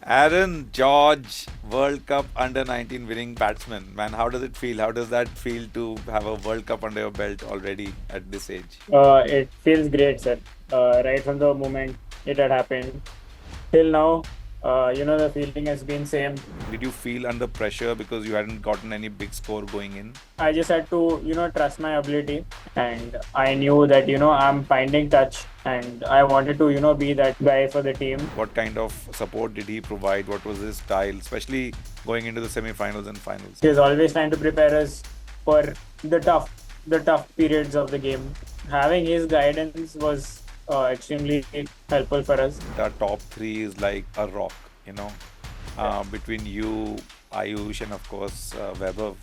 Aaron George, World Cup under 19 winning batsman. Man, how does it feel? How does that feel to have a World Cup under your belt already at this age? It feels great, sir. Right from the moment it had happened till now, the feeling has been same. Did you feel under pressure because you hadn't gotten any big score going in? I just had to, trust my ability, and I knew that, I'm finding touch, and I wanted to, be that guy for the team. What kind of support did he provide? What was his style, especially going into the semi-finals and finals? He was always trying to prepare us for the tough periods of the game. Having his guidance was extremely helpful for us. The top three is like a rock, you know, between you, Ayush, and of course Vaibhav.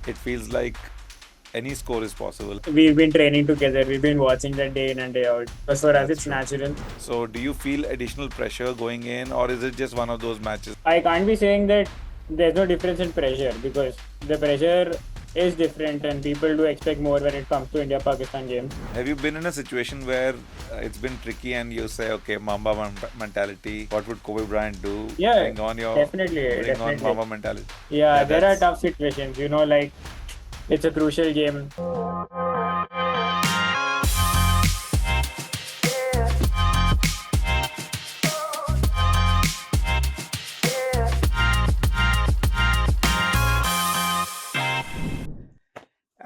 It feels like any score is possible. We've been training together. We've been watching that day in and day out. But for us, That's it's true. natural. So, do you feel additional pressure going in, or is it just one of those matches? I can't be saying that there's no difference in pressure because the pressure is different and people do expect more when it comes to India-Pakistan game. Have you been in a situation where it's been tricky and you say, okay, Mamba mentality, what would Kobe Bryant do? Yeah, Bring on your, definitely, bring on definitely. Mamba mentality. Yeah, Yeah, there are that's tough situations, like it's a crucial game.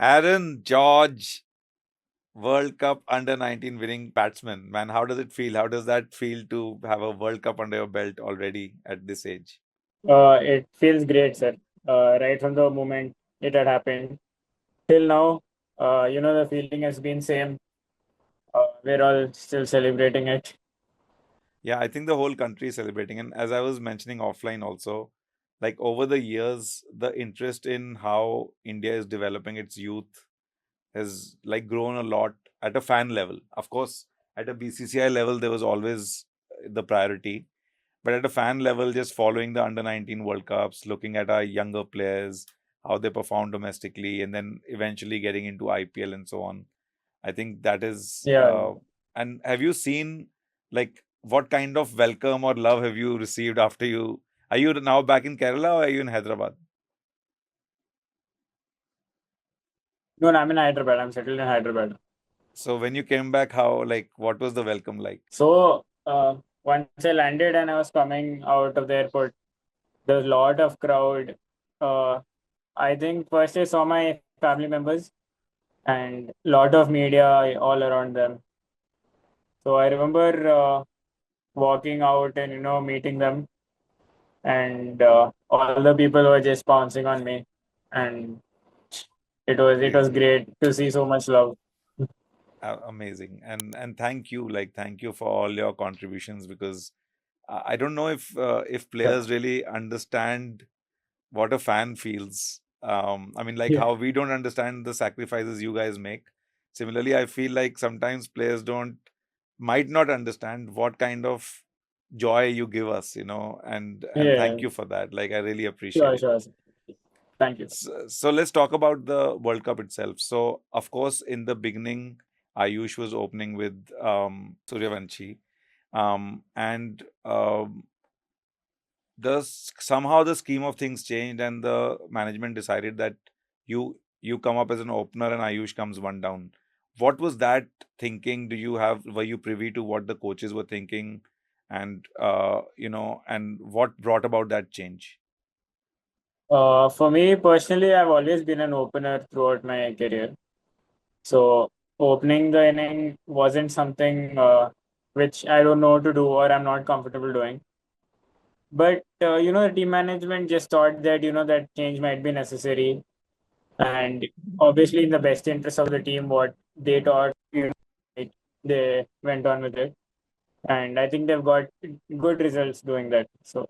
Aaron George, World Cup under 19 winning batsman. Man, how does it feel? How does that feel to have a World Cup under your belt already at this age? It feels great, sir. Right from the moment it had happened till now, the feeling has been same. We're all still celebrating it. Yeah, I think the whole country is celebrating. And as I was mentioning offline also, like over the years, the interest in how India is developing its youth has like grown a lot at a fan level. Of course, at a BCCI level, there was always the priority. But at a fan level, just following the under 19 World Cups, looking at our younger players, how they perform domestically, and then eventually getting into IPL and so on. I think that is. Yeah. And have you seen like what kind of welcome or love have you received after you? Are you now back in Kerala or are you in Hyderabad? No, I'm in Hyderabad. I'm settled in Hyderabad. So when you came back, how like what was the welcome like? So once I landed and I was coming out of the airport, there was a lot of crowd. Uh, I think first I saw my family members and lot of media all around them. So I remember walking out and meeting them, and all the people were just pouncing on me, and it was Amazing. great to see so much love. Amazing. And thank you, like thank you for all your contributions because I don't know if Yeah, players really understand what a fan feels. I mean, like yeah, how we don't understand the sacrifices you guys make. Similarly, I feel like sometimes players don't might not understand what kind of joy you give us, and yeah. thank you for that. Like I really appreciate Sure, it. sure. Thank you. So let's talk about the World Cup itself. So of course, in the beginning, Ayush was opening with Sooryavanshi, and somehow the scheme of things changed, and the management decided that you come up as an opener and Ayush comes one down. What was that thinking? Were you privy to what the coaches were thinking, and and what brought about that change? For me personally, I've always been an opener throughout my career. So opening the inning wasn't something which I don't know to do or I'm not comfortable doing. But the team management just thought that that change might be necessary, and obviously in the best interest of the team, what they thought, they went on with it, and I think they've got good results doing that. So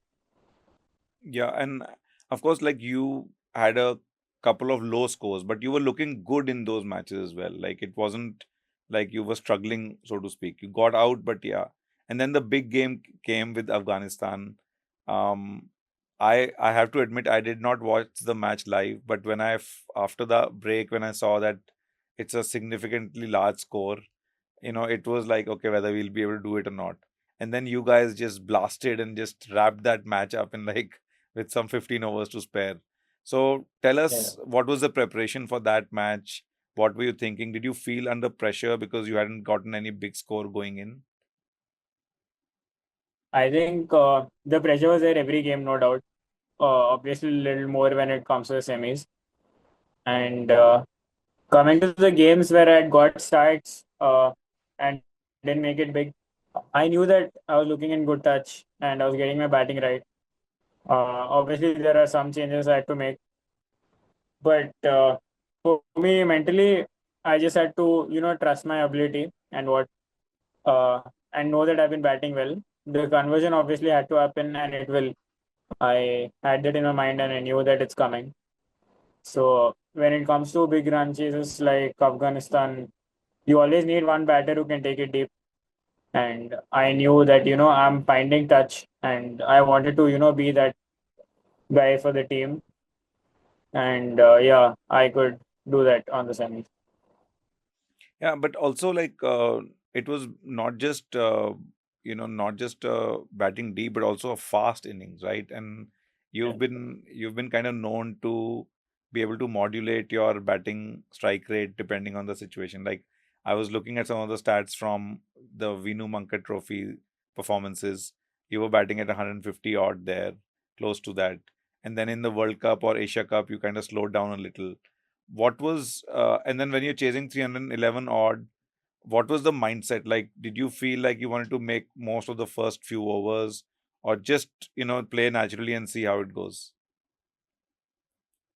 Yeah, and of course, like you had a couple of low scores, but you were looking good in those matches as well. Like it wasn't like you were struggling, so to speak. You got out, but yeah. And then the big game came with Afghanistan. Um, I have to admit I did not watch the match live, but after the break when I saw that it's a significantly large score, it was like okay whether we'll be able to do it or not. and then you guys just blasted and just wrapped that match up in like with some 15 overs to spare. So tell Yeah. us, what was the preparation for that match? What were you thinking? Did you feel under pressure because you hadn't gotten any big score going in? I think the pressure was there every game, no doubt. Obviously, a little more when it comes to the semis. And coming to the games where I got starts and didn't make it big, I knew that I was looking in good touch and I was getting my batting right. Obviously, there are some changes I had to make, but for me mentally, I just had to trust my ability uh, and know that I've been batting well. The conversion obviously had to happen, and it will. I had that in my mind, and I knew that it's coming. So when it comes to big run chases like Afghanistan, you always need one batter who can take it deep. And I knew that I'm finding touch, and I wanted to be that guy for the team. And yeah, I could do that on the semis. Yeah, but also like it was not just not just batting deep, but also a fast innings, right? And Yeah. you've been kind of known to be able to modulate your batting strike rate depending on the situation. Like I was looking at some of the stats from the Vinu Mankad Trophy performances. You were batting at 150 odd there, close to that. And then in the World Cup or Asia Cup, you kind of slowed down a little. What was and then when you're chasing 311 odd, what was the mindset like? Did you feel like you wanted to make most of the first few overs, or just play naturally and see how it goes?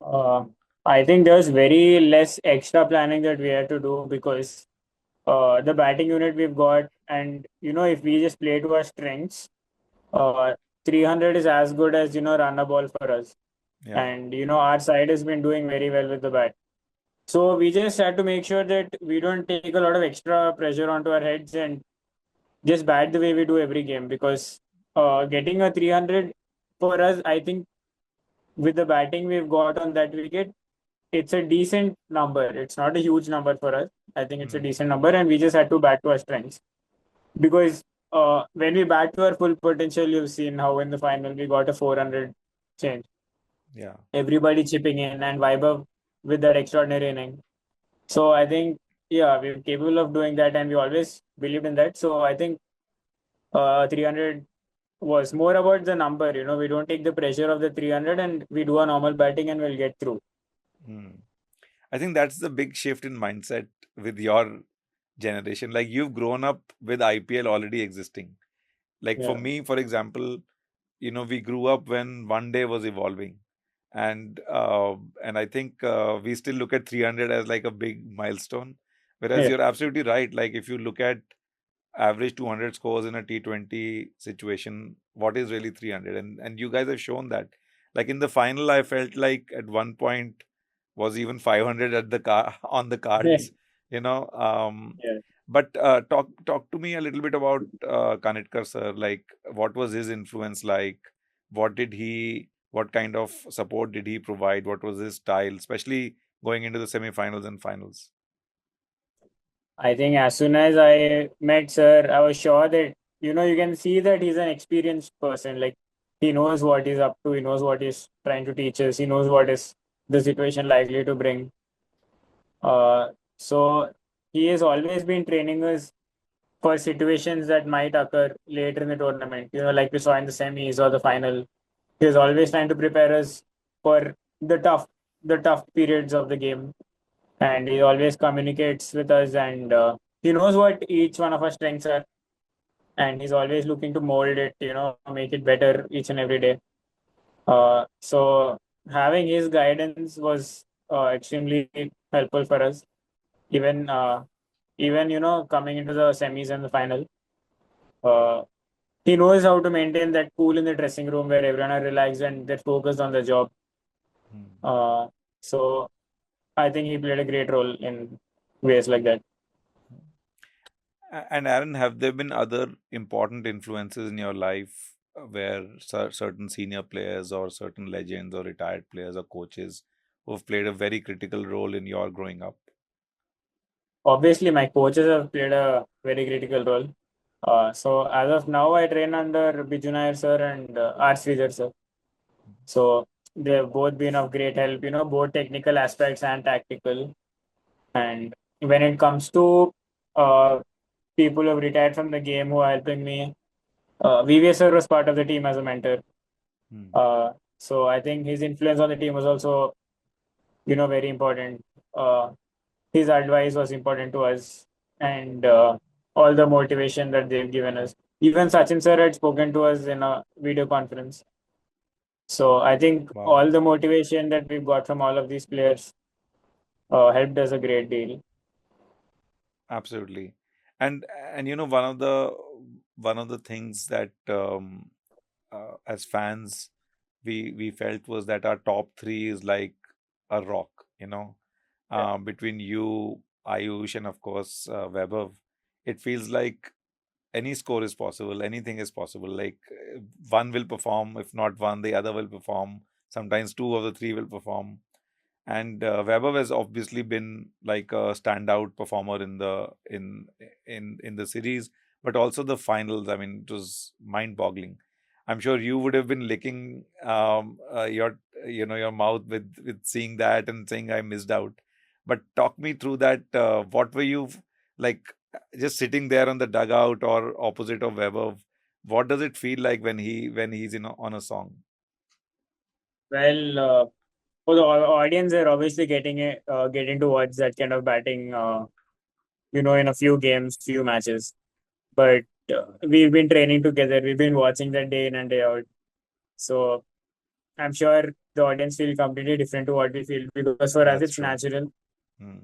Uh, I think there's very less extra planning that we had to do because the batting unit we've got, and if we just play to our strengths, uh, 300 is as good as run a ball for us. Yeah. And our side has been doing very well with the bat. So we just had to make sure that we don't take a lot of extra pressure onto our heads and just bat the way we do every game because getting a 300 for us, I think with the batting we've got on that wicket, it's a decent number. It's not a huge number for us. I think it's a Hmm. decent number, and we just had to bat to our strengths because when we bat to our full potential, you've seen how in the final we got a 400 change. Yeah. Everybody chipping in and Vaibhav with that extraordinary inning. So I think, yeah, we're capable of doing that, and we always believed in that. So I think 300 was more about the number. We don't take the pressure of the 300, and we do a normal batting, and we'll get through. Hmm. I think that's the big shift in mindset with your generation. Like you've grown up with IPL already existing. Like for Yeah. me, for example, we grew up when one day was evolving, and I think we still look at 300 as like a big milestone. Whereas Yeah. you're absolutely right. Like if you look at average 200 scores in a T20 situation, what is really 300? And you guys have shown that. Like in the final, I felt like at one point was even 500 at the car on the Yeah. cards, you know. Yeah. But talk to me a little bit about Kanitkar sir. Like, what was his influence like? What kind of support did he provide? What was his style, especially going into the semi-finals and finals? I think as soon as I met Sir, I was sure that, you can see that he's an experienced person. Like, he knows what he's up to, he knows what he's trying to teach us, he knows what is the situation likely to bring. So, he has always been training us for situations that might occur later in the tournament, like we saw in the semis or the final. He's always trying to prepare us for the tough periods of the game, and he always communicates with us, and he knows what each one of our strengths are, and he's always looking to mold it, make it better each and every day. So having his guidance was extremely helpful for us, even coming into the semis and the final. uh, he knows how to maintain that cool in the dressing room where everyone are relaxed and they're focused on the job. Hmm. So I think he played a great role in ways like that. And Aaron, have there been other important influences in your life where certain senior players or certain legends or retired players or coaches who've played a very critical role in your growing up? Obviously, my coaches have played a very critical role. So as of now, I train under Biju Nair sir and R. Sridhar sir. So they've both been of great help, both technical aspects and tactical. And when it comes to uh, people who have retired from the game who are helping me, VVS sir was part of the team as a mentor. Hmm. So I think his influence on the team was also, very important. His advice was important to us, and all the motivation that they've given us. Even Sachin sir had spoken to us in a video conference. So I think Wow. all the motivation that we've got from all of these players helped us a great deal. Absolutely. And one of the things that as fans we felt was that our top three is like a rock, Yeah. between you, Ayush, and of course Vaibhav. It feels like any score is possible, anything is possible. Like one will perform, if not one, the other will perform. Sometimes two of the three will perform. And Vaibhav has obviously been like a standout performer in the series, but also the finals. I mean, it was mind-boggling. I'm sure you would have been licking your mouth with seeing that and saying I missed out. But talk me through that. What were you like, just sitting there on the dugout or opposite of Vaibhav? What does it feel like when he's on a song? Well, for the audience, they're obviously getting to watch that kind of batting, in a few games, few matches. But we've been training together. We've been watching that day in and day out. So I'm sure the audience feel completely different to what we feel because for us That's it's true. natural, Hmm.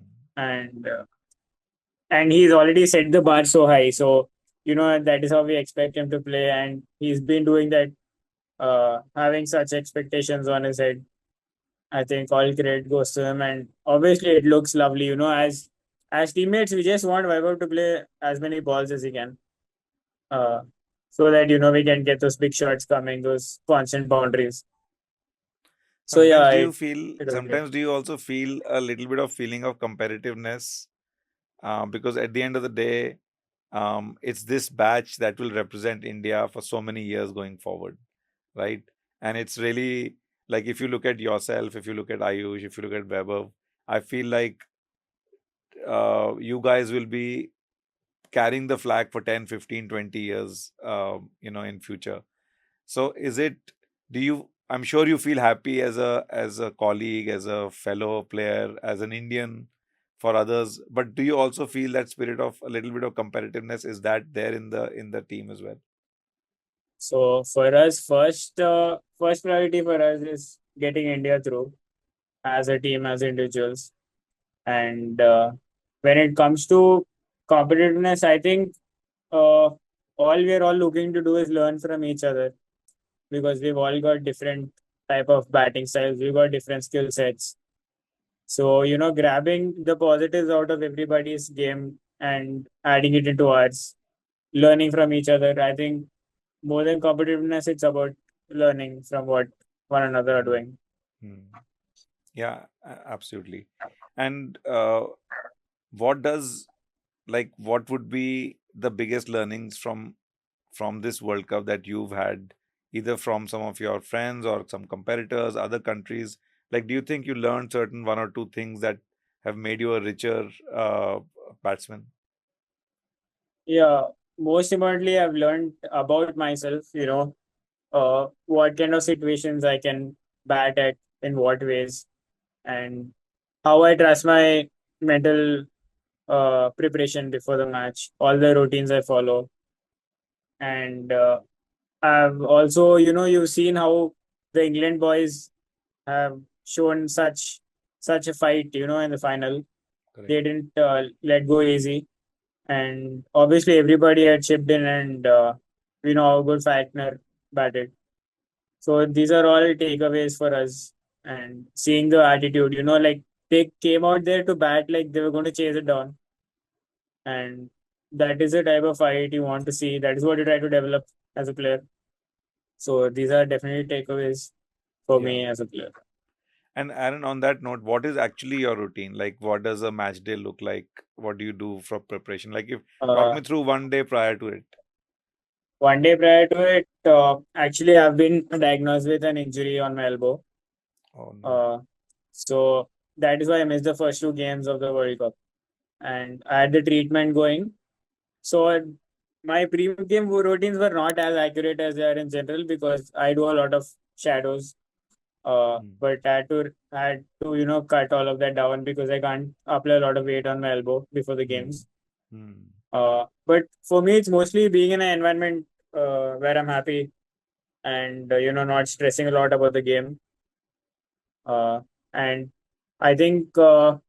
and he's already set the bar so high. So that is how we expect him to play, and he's been doing that, having such expectations on his head. I think all credit goes to him, and obviously it looks lovely. As teammates, we just want Vaibhav to play as many balls as he can, uh, so that we can get those big shots coming, those constant boundaries. So Sometimes yeah, do you it feel, it was great. sometimes do you also feel a little bit of feeling of competitiveness? Because at the end of the day, it's this batch that will represent India for so many years going forward, right? And it's really like if you look at yourself, if you look at Ayush, if you look at Vaibhav, I feel like you guys will be carrying the flag for 10, 15, 20 years, in future. So is it, do you, I'm sure you feel happy as a colleague, as a fellow player, as an Indian for others, but do you also feel that spirit of a little bit of competitiveness? Is that there in the team as well? So for us, first priority for us is getting India through as a team, as individuals. And when it comes to competitiveness, I think all we're all looking to do is learn from each other because we've all got different type of batting styles. We've got different skill sets. So, grabbing the positives out of everybody's game and adding it into ours, learning from each other. I think more than competitiveness, it's about learning from what one another are Hmm. doing. Hmm. Yeah, absolutely. And what does, like, what would be the biggest learnings from this World Cup that you've had, either from some of your friends or some competitors, other countries? Like, do you think you learned certain one or two things that have made you a richer batsman? Yeah, most importantly, I've learned about myself, what kind of situations I can bat at, in what ways, and how I trust my mental preparation before the match, all the routines I follow. And I've also, you've seen how the England boys have shown such a fight, in the final. Correct. They didn't let go easy. And obviously, everybody had chipped in, and we know how good Falkner batted. So these are all takeaways for us. And seeing the attitude, like they came out there to bat like they were going to chase it down. And that is the type of fight you want to see. That is what you try to develop as a player. So these are definitely takeaways for Yeah. me as a player. And Aaron, on that note, what is actually your routine? Like, what does a match day look like? What do you do for preparation? Like, if talk Uh, me through one day prior to it. One day prior to it, actually, I've been diagnosed with an injury on my elbow. Oh no. Uh, so that is why I missed the first two games of the World Cup. And I had the treatment going. So my pre-game routines were not as accurate as they are in general because I do a lot of shadows. Hmm. But I had to cut all of that down because I can't apply a lot of weight on my elbow before the Hmm. games. Hmm. But for me, it's mostly being in an environment where I'm happy and not stressing a lot about the game. Uh, and I think the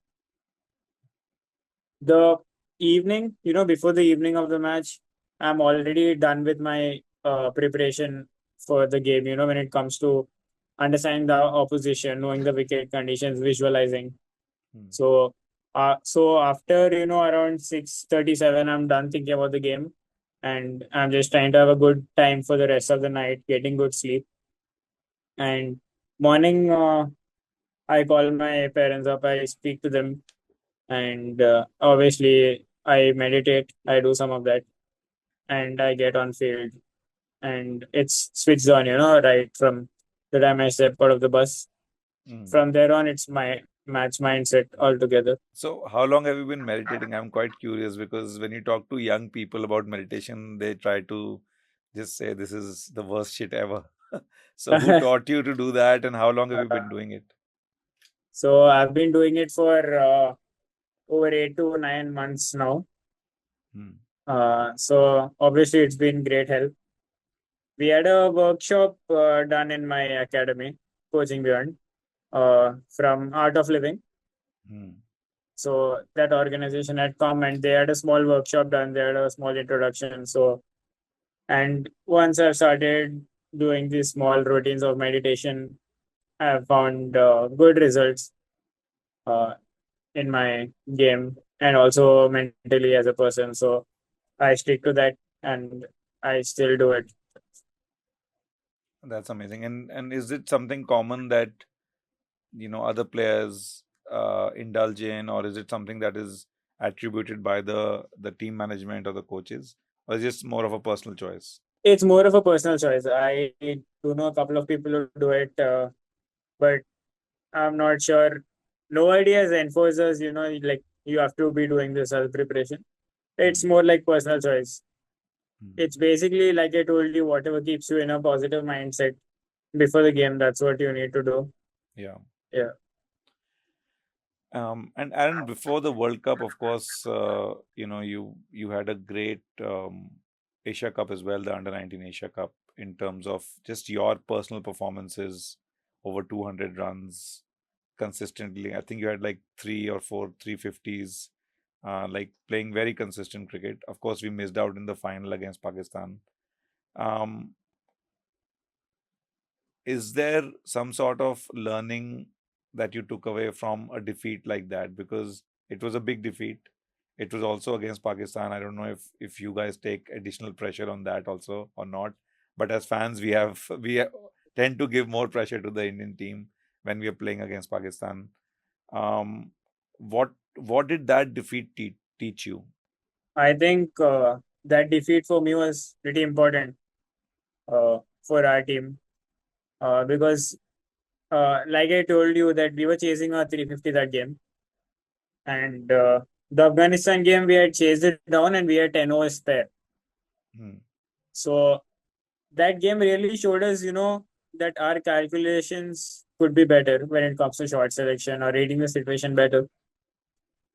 evening, before the evening of the match, I'm already done with my preparation for the game. When it comes to understanding the opposition, knowing the wicket conditions, visualizing. Hmm. So after around 6:37, I'm done thinking about the game, and I'm just trying to have a good time for the rest of the night, getting good sleep. And morning, I call my parents up, I speak to them, and obviously I meditate. I do some of that, and I get on field, and it's switched on. Right from the time I step out of the bus. Hmm. From there on, it's my match mindset altogether. So, how long have you been meditating? I'm quite curious because when you talk to young people about meditation, they try to just say this is the worst shit ever. So, who taught you to do that, and how long have you been doing it? So I've been doing it for over 8 to 9 months now. Hmm. So obviously it's been great help. We had a workshop done in my academy, Coaching Beyond, from Art of Living. Hmm. So that organization had come and they had a small workshop done. They had a small introduction. And once I've started doing these small routines of meditation, I've found good results uh, in my game and also mentally as a person. So I stick to that and I still do it. That's amazing. And is it something common that other players indulge in, or is it something that is attributed by the team management or the coaches, or is it just more of a personal choice? It's more of a personal choice. I do know a couple of people who do it, but I'm not sure. Nobody has enforced us, like you have to be doing this as preparation. It's Hmm. more like personal choice. Hmm. It's basically like I told you, whatever keeps you in a positive mindset before the game, that's what you need to do. Yeah. Yeah. And Aaron, before the World Cup, of course, you had a great Asia Cup as well, the Under 19 Asia Cup, in terms of just your personal performances, over 200 runs consistently. I think you had like three or four 350s, like playing very consistent cricket. Of course, we missed out in the final against Pakistan. Um, is there some sort of learning that you took away from a defeat like that? Because it was a big defeat. It was also against Pakistan. I don't know if you guys take additional pressure on that also or not. But as fans, tend to give more pressure to the Indian team when we are playing against Pakistan. Um, what did that defeat teach you? I think that defeat for me was pretty important for our team because, like I told you, that we were chasing a 350 that game. And the Afghanistan game, we had chased it down and we had 10 overs spare. Hmm. So that game really showed us, that our calculations could be better when it comes to shot selection or reading the situation better.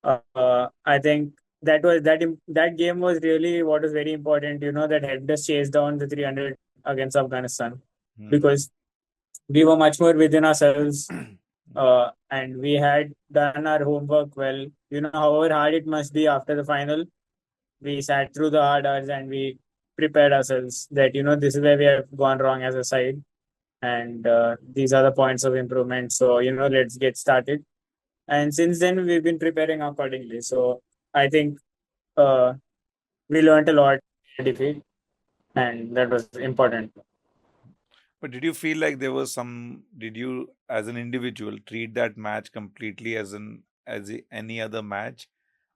I think that game was really what was very important, that helped us chase down the 300 against Afghanistan Hmm. because we were much more within ourselves and we had done our homework well. However hard it must be after the final, we sat through the hard hours and we prepared ourselves that this is where we have gone wrong as a side and these are the points of improvement. So let's get started. And since then we've been preparing accordingly. So I think uh, we learned a lot in the defeat, and that was important. But did you feel like did you as an individual treat that match completely as any other match?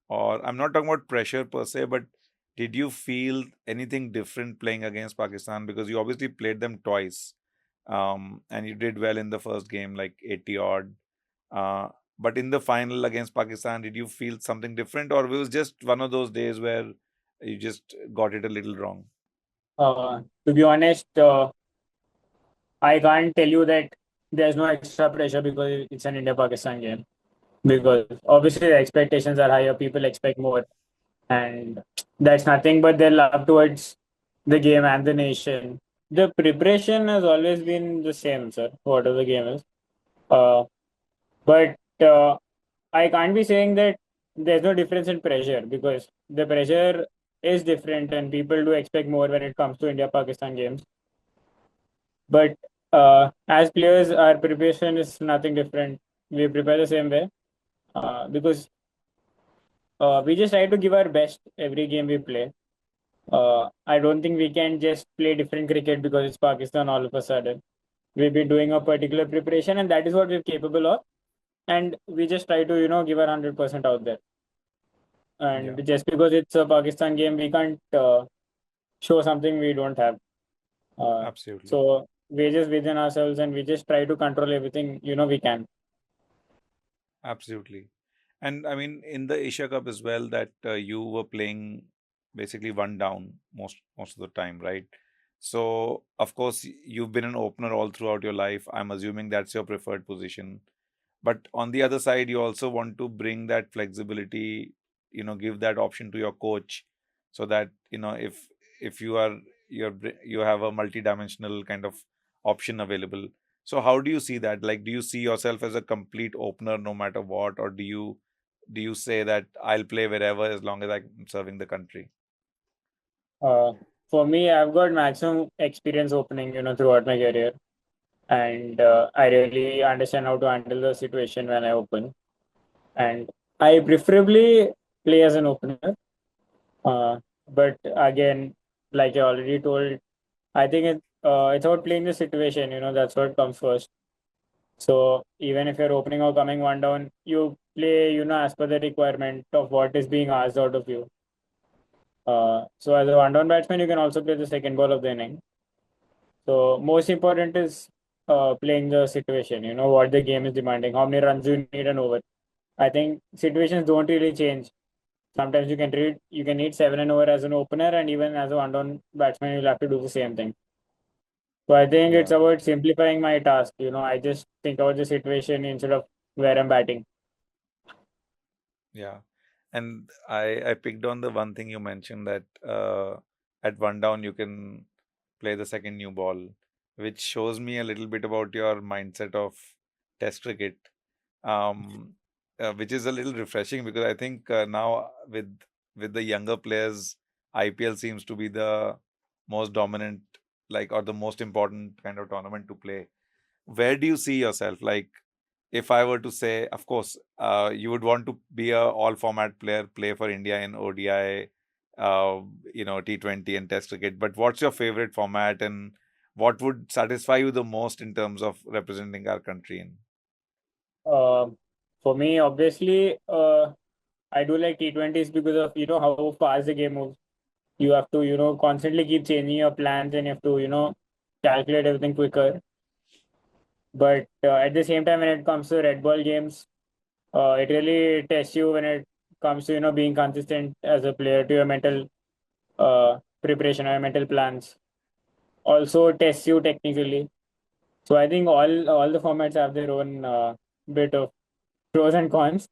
Or I'm not talking about pressure per se, but did you feel anything different playing against Pakistan? Because you obviously played them twice, and you did well in the first game, like 80 odd. Uh, but in the final against Pakistan, did you feel something different, or it was just one of those days where you just got it a little wrong? To be honest, I can't tell you that there's no extra pressure because it's an India-Pakistan game. Because obviously the expectations are higher, people expect more, and that's nothing but their love towards the game and the nation. The preparation has always been the same, sir, whatever the game is. Uh, but I can't be saying that there's no difference in pressure because the pressure is different and people do expect more when it comes to India Pakistan games. But as players, our preparation is nothing different. We prepare the same way because we just try to give our best every game we play. I don't think we can just play different cricket because it's Pakistan all of a sudden. We've been doing a particular preparation, and that is what we're capable of. And we just try to, give our 100% out there. Yeah, And just because it's a Pakistan game, we can't show something we don't have. Uh, absolutely. so we just within ourselves, and we just try to control everything, we can. Absolutely. And I mean, in the Asia Cup as well, that you were playing basically one down most of the time, right? So, of course, you've been an opener all throughout your life. I'm assuming that's your preferred position. But on the other side, you also want to bring that flexibility, give that option to your coach, so that if you have a multi-dimensional kind of option available. So how do you see that? Like, do you see yourself as a complete opener no matter what, or do you say that I'll play wherever as long as I'm serving the country? Uh, for me, I've got maximum experience opening, throughout my career, and I really understand how to handle the situation when I open. And I preferably play as an opener. Uh, but again, like I already told, I think it's about playing the situation. That's what comes first. So even if you're opening or coming one down, you play, as per the requirement of what is being asked out of you. So as a one down batsman, you can also play the second ball of the inning. So most important is playing the situation. What the game is demanding, how many runs you need an over. I think situations don't really change. Sometimes you can need 7 and over as an opener, and even as a one down batsman, you'll have to do the same thing. So I think it's Yeah. about simplifying my task. I just think about the situation instead of where I'm batting. Yeah. And I picked on the one thing you mentioned, that at one down you can play the second new ball, which shows me a little bit about your mindset of test cricket, um, which is a little refreshing, because I think now with the younger players, IPL seems to be the most dominant, like, or the most important kind of tournament to play. Where do you see yourself? Like, if I were to say, of course, you would want to be a all format player, play for India in ODI, T20 and Test cricket. But what's your favorite format, and what would satisfy you the most in terms of representing our country in? Uh, for me, obviously, I do like T20s because of how fast the game moves. You have to constantly keep changing your plans, and you have to calculate everything quicker. But at the same time, when it comes to red ball games, it really tests you when it comes to being consistent as a player to your mental preparation or your mental plans. Also tests you technically. So I think all the formats have their own bit of pros and cons.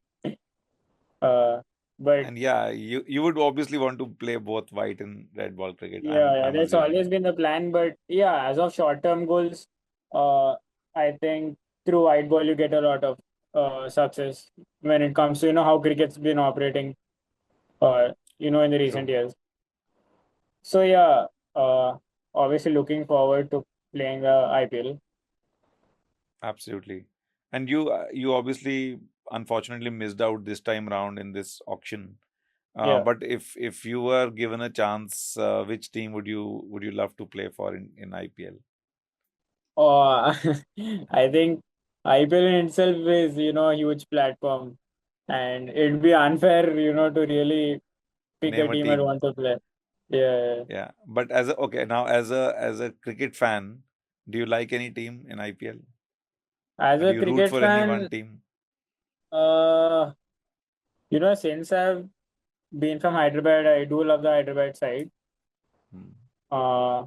Uh, but And yeah, you would obviously want to play both white and red ball cricket. yeah, I'm yeah, I'm that's assuming. always been the plan. But yeah, as of short-term goals, I think through white ball you get a lot of success when it comes to how cricket's been operating, in the recent True. years. So yeah, uh, obviously looking forward to playing the IPL. Absolutely. And you obviously unfortunately missed out this time around in this auction. Yeah. But if you were given a chance, which team would you love to play for in IPL? Uh, I think IPL in itself is, a huge platform, and it'd be unfair, to really pick a Name a team I'd team. want to play. Yeah. Yeah, but as a okay now as a cricket fan, do you like any team in IPL? As Or do a you root cricket for any one fan, team? uh, since I've been from Hyderabad, I do love the Hyderabad side. Hmm. Uh,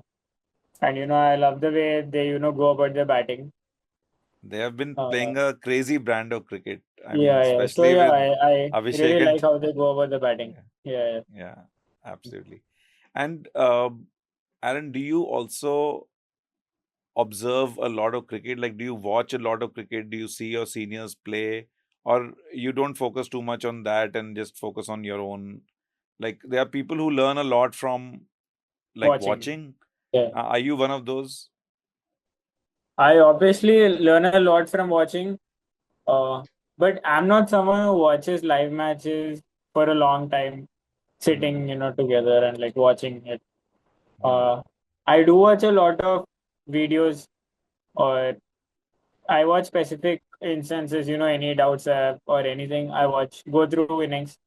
and I love the way they go about their batting. They have been Uh, playing a crazy brand of cricket. I mean, yeah. So especially yeah, with I Abhishek really and like how they go about the batting. yeah, Yeah. yeah, absolutely. And Aaron, do you also observe a lot of cricket? Like, do you watch a lot of cricket? Do you see your seniors play, or you don't focus too much on that and just focus on your own? Like, there are people who learn a lot from like Watching. watching. Yeah. Are you one of those? I obviously learn a lot from watching. Uh, but I'm not someone who watches live matches for a long time, sitting, Hmm. together and like watching it. Hmm. Uh, I do watch a lot of videos, or I watch specific instances, any doubts or anything. I watch, go through innings,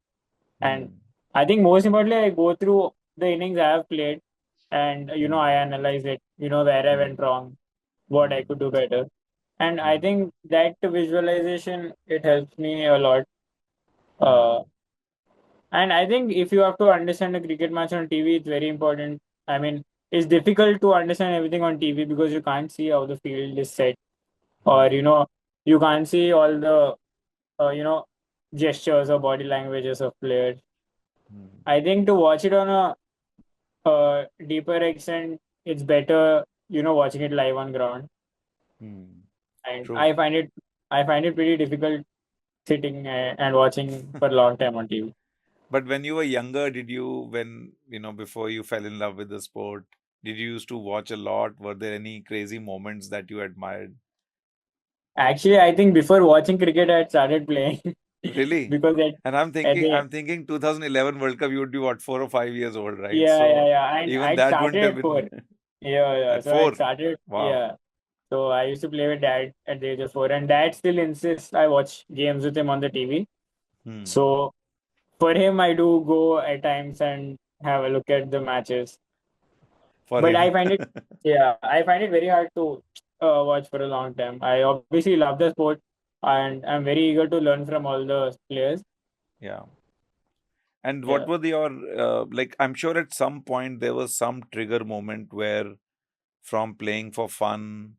and Hmm. I think most importantly, I go through the innings I have played, and I Hmm. analyze it, where I went Hmm. wrong, what I could Hmm. do better. And I Hmm. think that visualization, it helps me a lot. Uh, Hmm. and I think if you have to understand a cricket match on TV, it's very important. I mean, it's difficult to understand everything on TV because you can't see how the field is set, or Hmm. you can't see all the uh, you know gestures or body languages of players. Hmm. I think to watch it on a deeper extent, it's better, watching it live on ground. Hmm. And True. I find it pretty difficult sitting and watching for a long time on TV. But when you were younger, did you, when, before you fell in love with the sport, did you used to watch a lot? Were there any crazy moments that you admired? Actually, I think before watching cricket, I had started playing Really? because And I'm at thinking, the I'm thinking 2011 World Cup, you would be what, 4 or 5 years old, right? yeah, and Even I that wouldn't started have at four. been Yeah. at So I four. started, Wow. yeah. So I used to play with dad at the age of 4, and dad still insists I watch games with him on the TV. Hmm. So for him, I do go at times and have a look at the matches. For But him. I find it, yeah, I find it very hard to watch for a long time. I obviously love the sport, and I'm very eager to learn from all the players. Yeah. And what Yeah. were your, like, I'm sure at some point there was some trigger moment where from playing for fun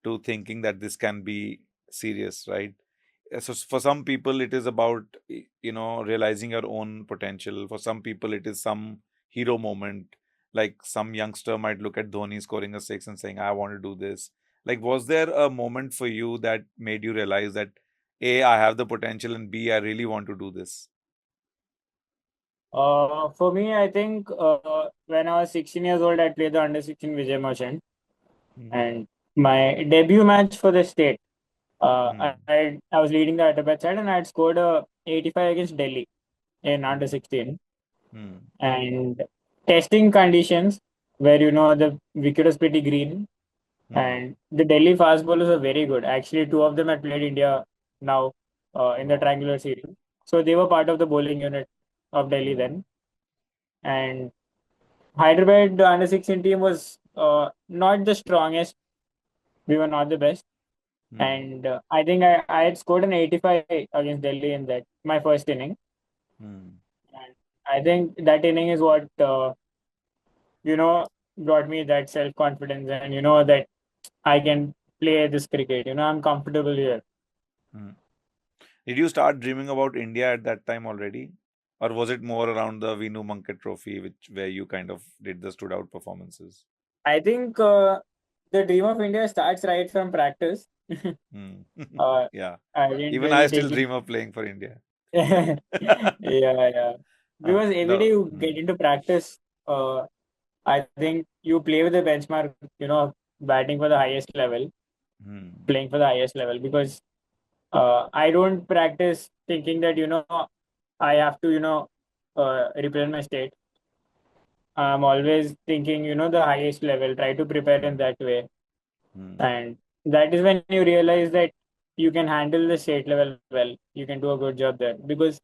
to thinking that this can be serious, right? So for some people it is about realizing your own potential. For some people it is some hero moment, like some youngster might look at Dhoni scoring a six and saying, I want to do this. Like, was there a moment for you that made you realize that A, I have the potential, and B, I really want to do this? For me, I think when I was 16 years old, I played the under 16 Vijay Merchant, Hmm. and my debut match for the state, Hmm. I was leading the Hyderabad side, and I had scored a 85 against Delhi in under Hmm. 16. Hmm. And testing conditions where the wicket was pretty green, Hmm. and the Delhi fast bowlers are very good. Actually, two of them had played India now in the Wow. triangular series, so they were part of the bowling unit of Delhi Hmm. then. And Hyderabad, the under 16 team, was not the strongest. We were not the best. Hmm. And I think I had scored an 85 against Delhi in that, my first inning. Hmm. And I think that inning is what, you know, brought me that self confidence, and, that I can play this cricket. I'm comfortable here. Hmm. Did you start dreaming about India at that time already? Or was it more around the Vinu Mankat trophy, which where you kind of did the stood out performances? I think the dream of India starts right from practice. Hmm. uh, Yeah. I didn't Even I really still take it. dream of playing for India. Yeah. Because every day No. you get Hmm. into practice, uh, I think you play with the benchmark, batting for the highest level, Hmm. playing for the highest level. Because I don't practice thinking that, I have to, represent my state. I'm always thinking, the highest level, try to prepare in Hmm. that way. Hmm. And that is when you realize that you can handle the state level well. You can do a good job there, because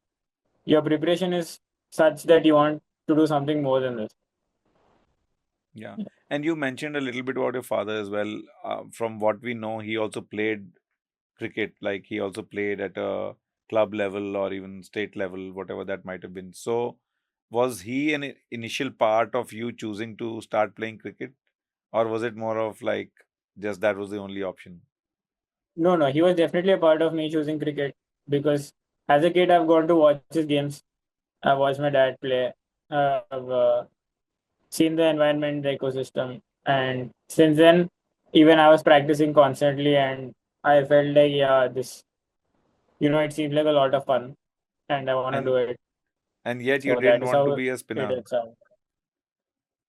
your preparation is such that you want to do something more than this. Yeah. And you mentioned a little bit about your father as well. From what we know, he also played cricket. Like he also played at a club level or even state level, whatever that might have been. So, was he an initial part of you choosing to start playing cricket, or was it more of like just that was the only option? No, no, he was definitely a part of me choosing cricket because as a kid, I've gone to watch his games. I've watched my dad play. I've seen the environment, the ecosystem, and since then, even I was practicing constantly, and I felt like, yeah, this, it seems like a lot of fun, and I want to do And it. yet you So that didn't is want to how be a it spinner. works out.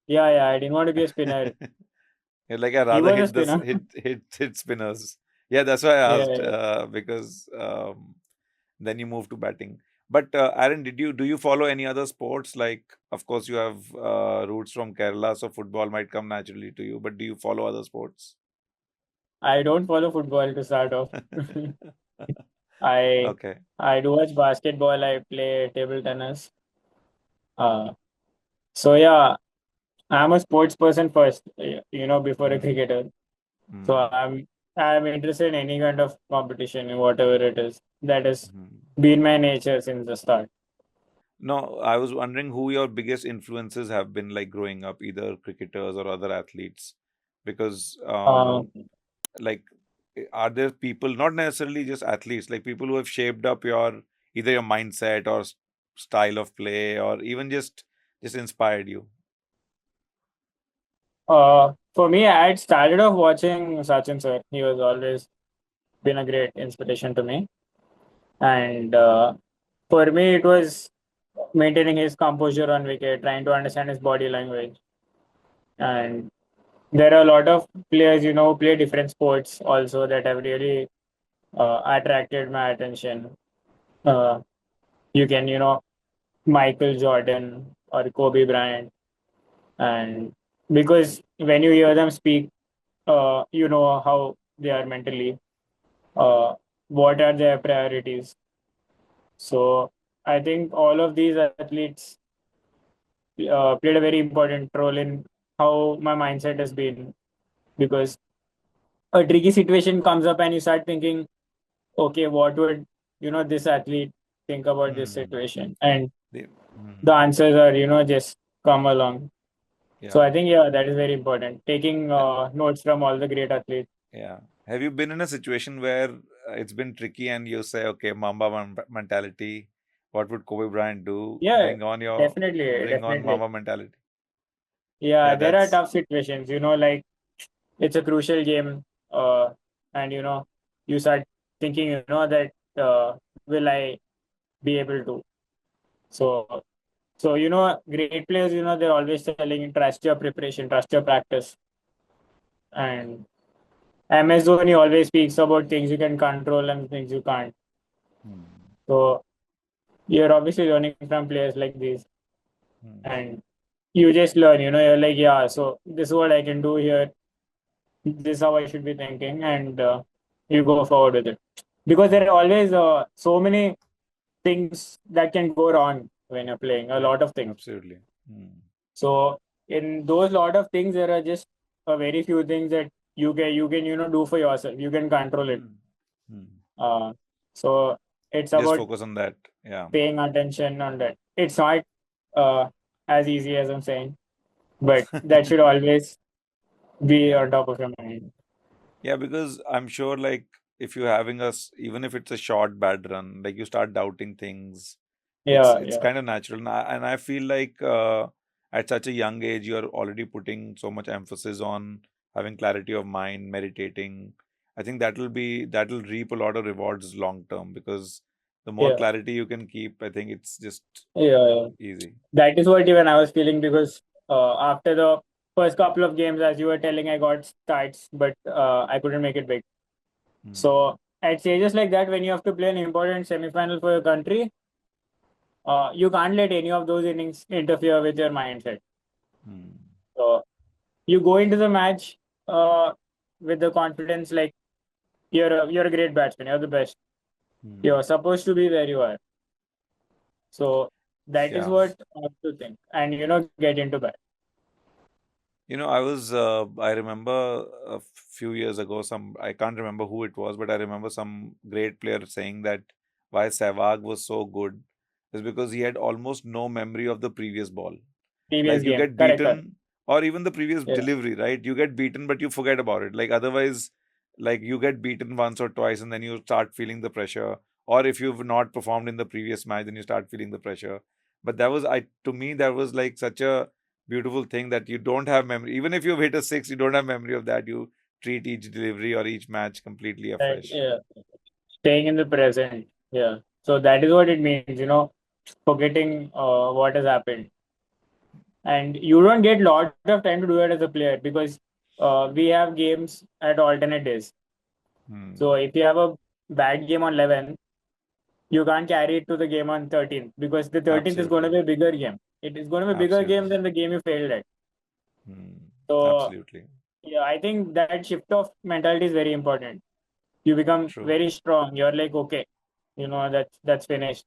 Yeah, yeah, I didn't want to be a spinner. You're like, I'd He rather was a hit this spinner. hit spinners. Yeah, that's why I Yeah, asked, yeah. because then you move to batting. But Aaron, do you follow any other sports? Like, of course, you have roots from Kerala, so football might come naturally to you. But do you follow other sports? I don't follow football to start off. I Okay. I do watch basketball. I play table tennis. Uh, so yeah, I'm a sports person first. Before a Hmm. cricketer. So Hmm. I'm interested in any kind of competition, whatever it is. That has Hmm. been my nature since the start. No, I was wondering who your biggest influences have been like growing up, either cricketers or other athletes, because Uh, like are there people, not necessarily just athletes, like people who have shaped up your either your mindset or style of play or even just inspired you? for me, I had started off watching Sachin sir. He was always been a great inspiration to me, and for me, it was maintaining his composure on wicket, trying to understand his body language, and there are a lot of players, who play different sports also that have really attracted my attention. Uh, you can, Michael Jordan or Kobe Bryant. And because when you hear them speak, you know how they are mentally, uh, what are their priorities. So I think all of these athletes played a very important role in how my mindset has been because a tricky situation comes up and you start thinking, okay, what would, this athlete think about this Hmm. situation? And They, the hmm. answers are, just come along. So Yeah. I think, yeah, that is very important. Taking And notes from all the great athletes. yeah, have you been in a situation where it's been tricky and you say, okay, mentality, what would Kobe Bryant do? Yeah, definitely, Bring on definitely. Mamba mentality. Yeah, Yeah, there are that's tough situations, like it's a crucial game. And, you start thinking, that will I be able to? So, so, great players, they're always telling you, trust your preparation, trust your practice. And MS Dhoni always speaks about things you can control and things you can't. hmm, So you're obviously learning from players like these. hmm, And you just learn, you're like, yeah, so this is what I can do here. This is how I should be thinking. And you go forward with it. Because there are hmm, always so many things that can go wrong when you're playing, a yeah, lot of things. absolutely. Hmm, So in those lot of things, there are just a very few things that you can do for yourself. You can control it. hmm, hmm. Uh, so it's Just about focus on that. Yeah. paying attention on that. It's not uh, as easy as I'm saying, but that should always be Yeah. on top of your mind. Yeah, because I'm sure, like, if you're having even if it's a short bad run, like you start doubting things, Yeah, it's yeah, kind of natural. And I feel like at such a young age, you're already putting so much emphasis on having clarity of mind, meditating. I think that'll reap a lot of rewards long term because the more yeah, clarity you can keep, I think it's just yeah, yeah. easy. That is what even I was feeling because after the first couple of games, as you were telling, I got starts, but I couldn't make it big. Hmm. So at stages like that, when you have to play an important semi-final for your country, you can't let any of those innings interfere with your mindset. Hmm. So you go into the match uh, with the confidence like you're a great batsman, you're the best. Hmm. You're supposed to be where you are. So that is Yeah. what I have to think, and get into bat. I remember a few years ago, I can't remember who it was, but I remember some great player saying that why Sehwag was so good is because he had almost no memory of the previous ball. Previous Like you game. get Correct, correct. beaten, or even the previous Yeah. delivery, right? You get beaten, but you forget about it. Like otherwise, like you get beaten once or twice, and then you start feeling the pressure. Or if you've not performed in the previous match, then you start feeling the pressure. But to me, that was like such a beautiful thing that you don't have memory. Even if you've hit a six, you don't have memory of that. You treat each delivery or each match completely Right. afresh. Yeah. Staying in the present. Yeah. So that is what it means, forgetting what has happened. And you don't get lot of time to do it as a player because we have games at alternate days. So Hmm. if you have a bad game on 11th, you can't carry it to the game on 13th because the 13th is going to Absolutely. be a bigger game. It is going to be a bigger game Absolutely. than the game you failed at. Hmm. So Absolutely. yeah, I think that shift of mentality is very important. You become True. very strong. You're like, okay, that's finished,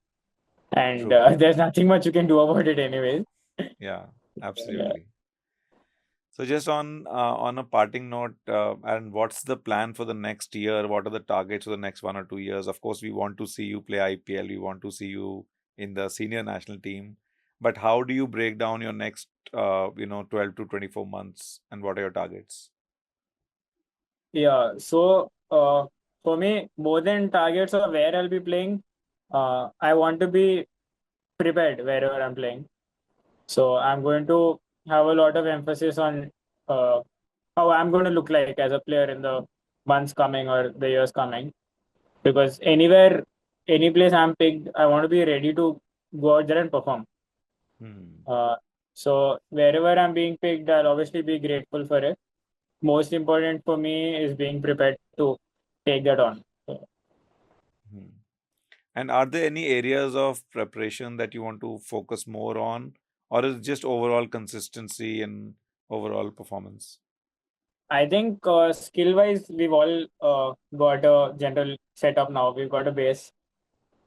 and True. there's nothing much you can do about it anyways. Yeah. Yeah. Absolutely. So just on a parting note, and what's the plan for the next year? What are the targets for the next 1 or 2 years? Of course, we want to see you play IPL. We want to see you in the senior national team. But how do you break down your next, 12 to 24 months, and what are your targets? Yeah. So for me, more than targets of where I'll be playing, I want to be prepared wherever I'm playing. So I'm going to have a lot of emphasis on uh, how I'm going to look like as a player in the months coming or the years coming. Because anywhere, any place I'm picked, I want to be ready to go out there and perform. Hmm. Uh, so wherever I'm being picked, I'll obviously be grateful for it. Most important for me is being prepared to take that on. So Hmm. And are there any areas of preparation that you want to focus more on, or is it just overall consistency and overall performance? I think skill wise, we've all got a general setup now. We've got a base.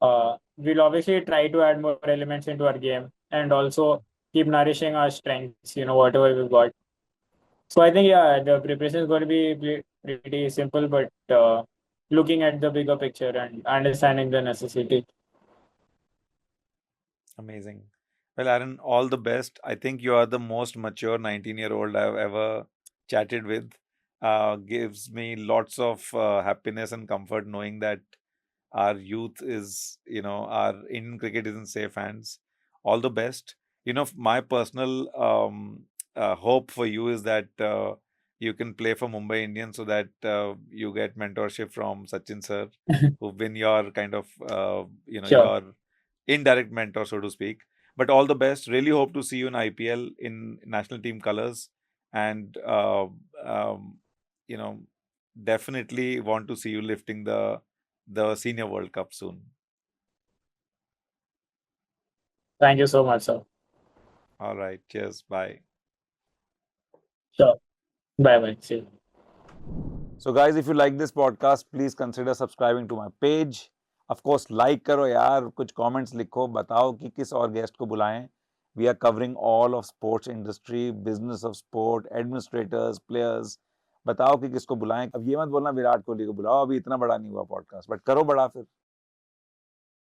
We'll obviously try to add more elements into our game and also keep nourishing our strengths, whatever we've got. So I think, yeah, the preparation is going to be pretty simple, but looking at the bigger picture and understanding the necessity. Amazing. Well, Aaron, all the best. I think you are the most mature 19-year-old I've ever chatted with. Gives me lots of happiness and comfort knowing that our youth is, our Indian cricket is in safe hands. All the best. My personal hope for you is that you can play for Mumbai Indians so that you get mentorship from Sachin sir, who've been your kind of, Sure. your indirect mentor, so to speak. But all the best. Really hope to see you in IPL in national team colors, and um, you know, definitely want to see you lifting the Senior World Cup soon. Thank you so much, sir. All right. Cheers. Bye. Sure. Bye bye. See you. So, guys, if you like this podcast, please consider subscribing to my page. Of course, like करो यार, कुछ comments लिखो, बताओ कि किस और guest को बुलाएं. We are covering all of sports industry, business of sport, administrators, players. बताओ कि किसको बुलाएं. अब ये मत बोलना विराट कोहली को बुलाओ, अभी इतना बड़ा नहीं हुआ podcast, but करो बड़ा फिर.